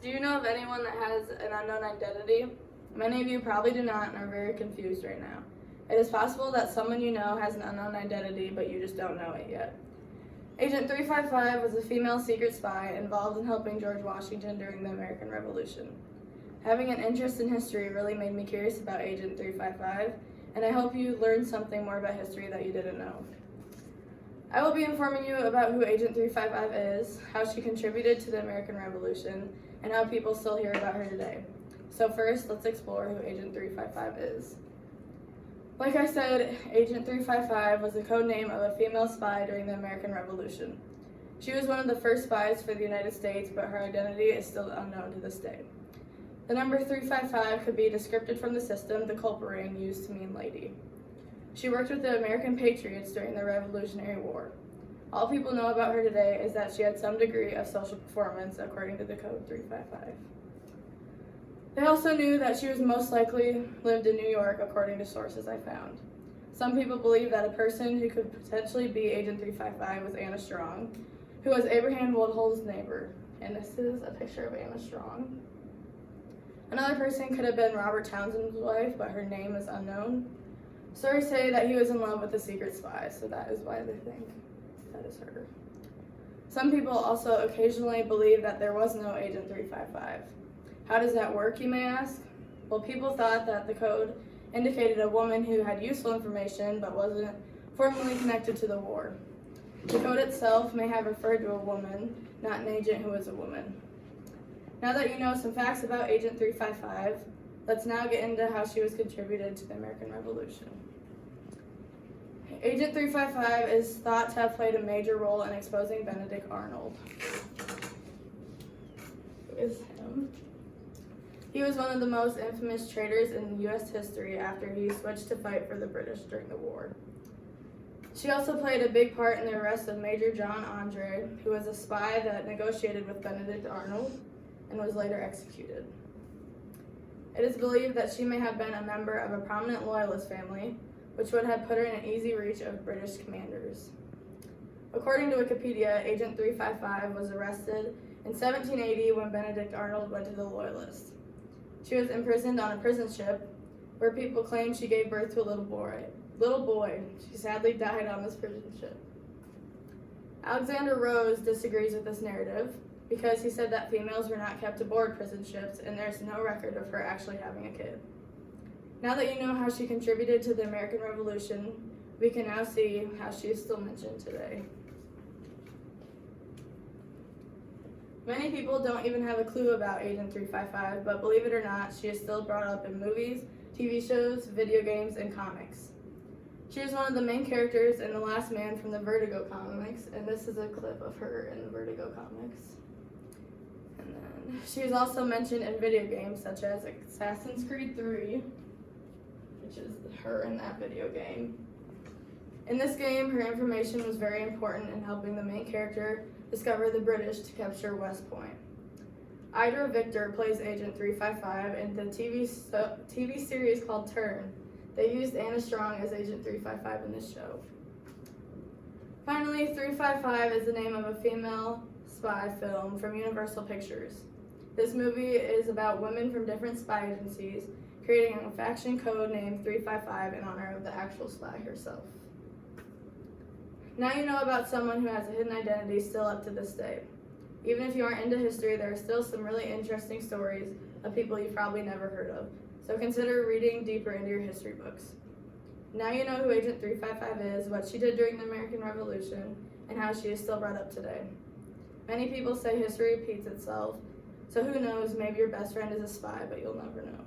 Do you know of anyone that has an unknown identity? Many of you probably do not and are very confused right now. It is possible that someone you know has an unknown identity, but you just don't know it yet. Agent 355 was a female secret spy involved in helping George Washington during the American Revolution. Having an interest in history really made me curious about Agent 355, and I hope you learned something more about history that you didn't know. I will be informing you about who Agent 355 is, how she contributed to the American Revolution, and how people still hear about her today. So first, let's explore who Agent 355 is. Like I said, Agent 355 was the code name of a female spy during the American Revolution. She was one of the first spies for the United States, but her identity is still unknown to this day. The number 355 could be descripted from the system, the culper ring, used to mean lady. She worked with the American Patriots during the Revolutionary War. All people know about her today is that she had some degree of social performance according to the code 355. They also knew that she was most likely lived in New York according to sources I found. Some people believe that a person who could potentially be Agent 355 was Anna Strong, who was Abraham Woodhull's neighbor. And this is a picture of Anna Strong. Another person could have been Robert Townsend's wife, but her name is unknown. Stories say that he was in love with a secret spy, so that is why they think that is her. Some people also occasionally believe that there was no Agent 355. How does that work, you may ask? Well, people thought that the code indicated a woman who had useful information but wasn't formally connected to the war. The code itself may have referred to a woman, not an agent who was a woman. Now that you know some facts about Agent 355, let's now get into how she was contributed to the American Revolution. Agent 355 is thought to have played a major role in exposing Benedict Arnold. Who is him? He was one of the most infamous traitors in U.S. history after he switched to fight for the British during the war. She also played a big part in the arrest of Major John Andre, who was a spy that negotiated with Benedict Arnold and was later executed. It is believed that she may have been a member of a prominent loyalist family, which would have put her in an easy reach of British commanders. According to Wikipedia, Agent 355 was arrested in 1780 when Benedict Arnold went to the Loyalists. She was imprisoned on a prison ship where people claim she gave birth to a little boy. She sadly died on this prison ship. Alexander Rose disagrees with this narrative because he said that females were not kept aboard prison ships and there's no record of her actually having a kid. Now that you know how she contributed to the American Revolution, we can now see how she is still mentioned today. Many people don't even have a clue about Agent 355, but believe it or not, she is still brought up in movies, TV shows, video games, and comics. She is one of the main characters in The Last Man from the Vertigo comics, and this is a clip of her in the Vertigo comics. And then she is also mentioned in video games such as Assassin's Creed 3, which is her in that video game. In this game, her information was very important in helping the main character discover the British to capture West Point. Idra Victor plays Agent 355 in the TV series called Turn. They used Anna Strong as Agent 355 in this show. Finally, 355 is the name of a female spy film from Universal Pictures. This movie is about women from different spy agencies creating a faction code named 355 in honor of the actual spy herself. Now you know about someone who has a hidden identity still up to this day. Even if you aren't into history, there are still some really interesting stories of people you've probably never heard of, so consider reading deeper into your history books. Now you know who Agent 355 is, what she did during the American Revolution, and how she is still brought up today. Many people say history repeats itself, so who knows, maybe your best friend is a spy, but you'll never know.